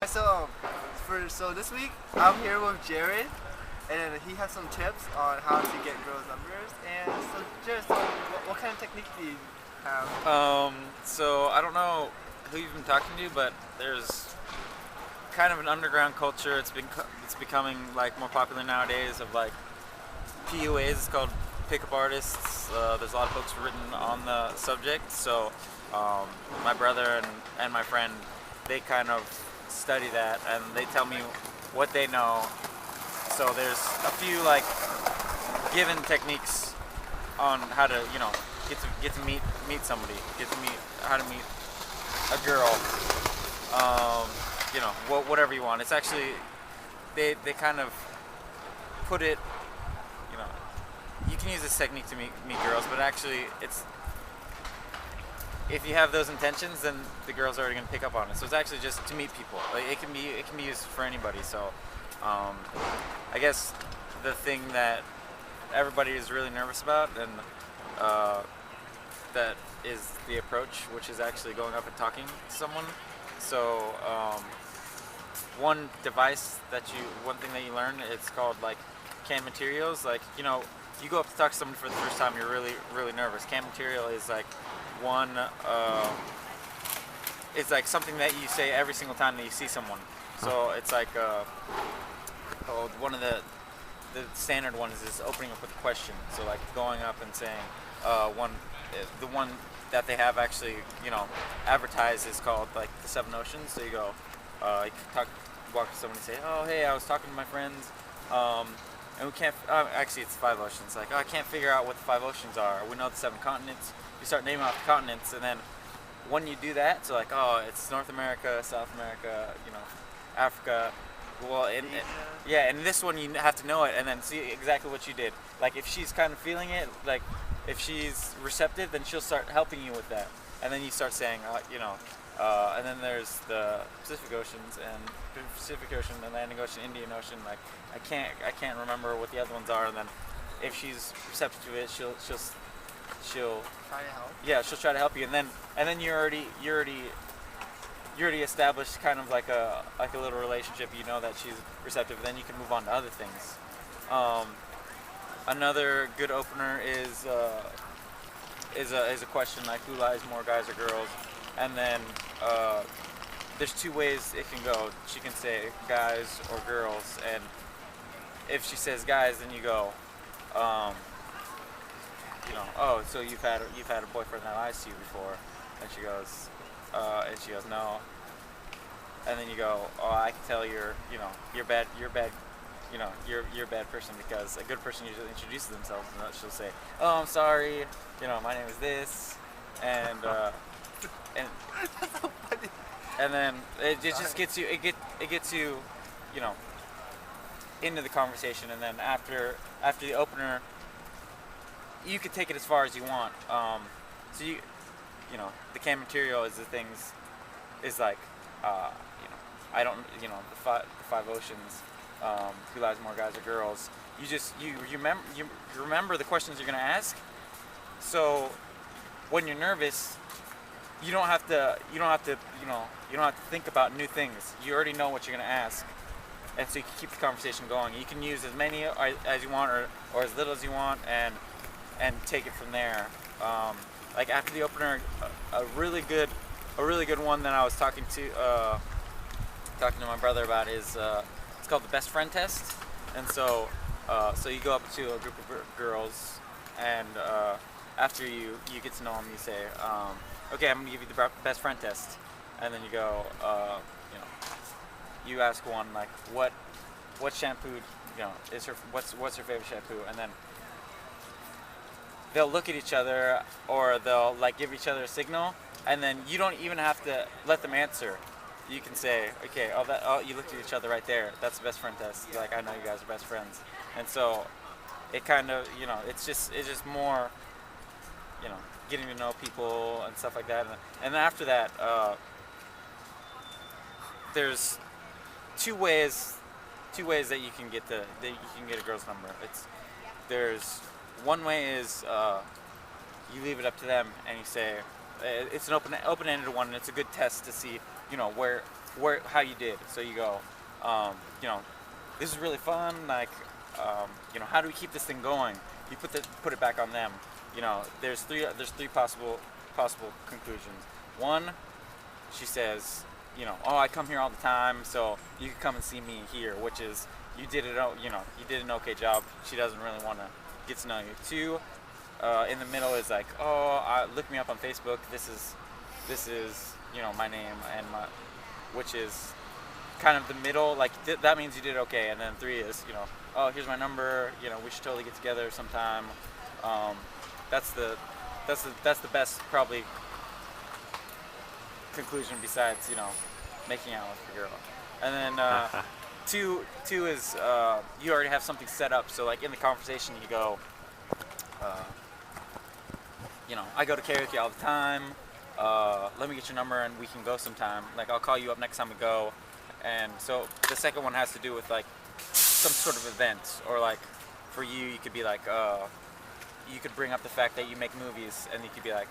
So this week I'm here with Jared, and he has some tips on how to get girls' numbers. And so Jared, what kind of technique do you have? So I don't know who you've been talking to, but there's kind of an underground culture. It's becoming like more popular nowadays of like PUAs. It's called pickup artists. There's a lot of books written on the subject. So my brother and my friend, they kind of study that and they tell me what they know. So there's a few like given techniques on how to get to meet somebody, get to meet how to meet a girl. Whatever you want. It's actually they kind of put it. You can use this technique to meet girls, but actually it's if you have those intentions, then the girl's already gonna pick up on it. So it's actually just to meet people. Like it can be used for anybody. So I guess the thing that everybody is really nervous about and that is the approach, which is actually going up and talking to someone. So one thing that you learn, it's called like canned materials. Like you go up to talk to someone for the first time, you're really really nervous. Canned material is like it's like something that you say every single time that you see someone. So it's like one of the standard ones is opening up with a question. So like going up and saying the one that they have actually advertised is called like the Seven Oceans. So you go you walk to someone and say, oh hey, I was talking to my friends and we can't actually it's five oceans. Like, oh, I can't figure out what the five oceans are. We know the seven continents. You start naming off the continents, and then when you do that, so like, oh, it's North America, South America, Africa. Well, and this one you have to know it, and then see exactly what you did. Like, if she's kind of feeling it, like, if she's receptive, then she'll start helping you with that. And then you start saying, and then there's the Pacific Oceans and Atlantic Ocean, Indian Ocean. Like, I can't remember what the other ones are. And then if she's receptive to it, she'll Try to help. Yeah, she'll try to help you, and then you already established kind of like a little relationship. You know that she's receptive. Then you can move on to other things. Another good opener is a question like who lies more, guys or girls, and then there's two ways it can go. She can say guys or girls, and if she says guys, then you go. Oh, so you've had a boyfriend that lies to you before, and she goes no, and then you go, oh, I can tell you're bad, you're a bad person because a good person usually introduces themselves and she'll say, oh, I'm sorry, my name is this, and That's so funny. and then it just gets you into the conversation, and then after the opener, you could take it as far as you want. So the canned material is the things, is like, I don't, the five oceans, who lies more, guys or girls. You remember the questions you're gonna ask. So when you're nervous, you don't have to think about new things. You already know what you're gonna ask, and so you can keep the conversation going. You can use as many as you want or as little as you want, and take it from there. Like after the opener, a really good one that I was talking to my brother about is it's called the best friend test. And so you go up to a group of girls, and after you get to know them, you say, okay, I'm gonna give you the best friend test, and then you go, you ask one like what shampoo is her what's her favorite shampoo, and then they'll look at each other or they'll like give each other a signal, and then you don't even have to let them answer. You can say, okay, you looked at each other right there. That's the best friend test. Like, I know you guys are best friends, and so it kind of it's just more getting to know people and stuff like that. And then after that, there's two ways that you can get a girl's number. There's one way is you leave it up to them and you say it's an open-ended one, and it's a good test to see where how you did. So you go, you know, this is really fun. Like, you know, how do we keep this thing going? You put it back on them. You know, there's three possible conclusions. One, she says, you know, oh, I come here all the time, so you can come and see me here, which is you did an okay job. She doesn't really want to get to know you. Two, in the middle is like, oh, look me up on Facebook. This is you know my name and which is kind of the middle. Like that means you did okay. And then three is, you know, oh, here's my number. You know, we should totally get together sometime. That's the best probably conclusion besides, you know, making out with the girl. And then two is you already have something set up. So like in the conversation you go, you know, I go to karaoke all the time. Let me get your number and we can go sometime. Like I'll call you up next time we go. And so the second one has to do with like some sort of event, or like for you, you could be like, you could bring up the fact that you make movies, and you could be like,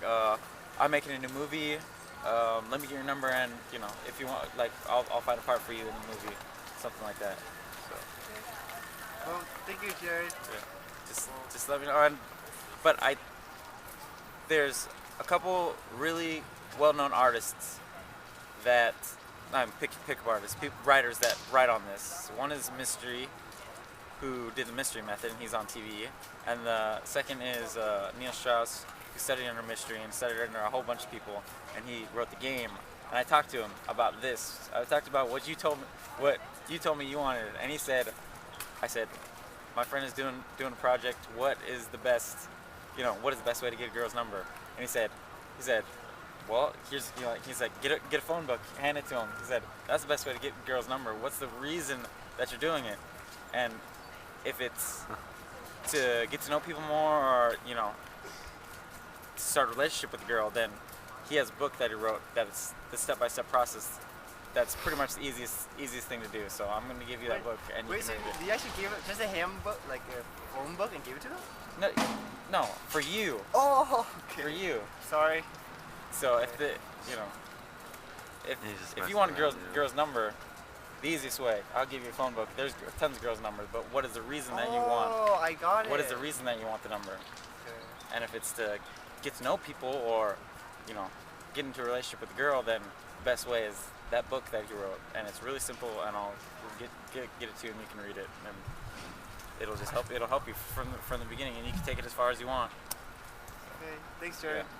I'm making a new movie. Let me get your number, and you know, if you want, like, I'll find a part for you in the movie, something like that. So. Well, thank you, Jared. Yeah. Just let me know. But there's a couple really well-known artists that pick-up artists, writers that write on this. One is Mystery, who did the Mystery Method, and he's on TV. And the second is Neil Strauss, who studied under Mystery and studied under a whole bunch of people, and he wrote the game. And I talked to him about this. I talked about what you told me you wanted, and he said, I said, my friend is doing a project. What is the best way to get a girl's number? And he said, well, here's, you know, he's like, get a phone book, hand it to him. He said, that's the best way to get a girl's number. What's the reason that you're doing it? And if it's to get to know people more, or, you know, to start a relationship with a girl, then he has a book that he wrote that's the step-by-step process. That's pretty much the easiest thing to do. So I'm going to give you that book, and you can read it. Did you actually give it just a handbook, like a phone book, and give it to them? No, for you. Oh, okay. For you. Sorry. So if if you want a girl's number, the easiest way, I'll give you a phone book. There's tons of girls' numbers, but what is the reason that you want? Oh, I got it. What is the reason that you want the number? Okay. And if it's to get to know people, or, you know, get into a relationship with a girl, then the best way is that book that he wrote, and it's really simple. And I'll get it to you, and you can read it, and it'll just help. It'll help you from the beginning, and you can take it as far as you want. Okay. Thanks, Jared. Yeah.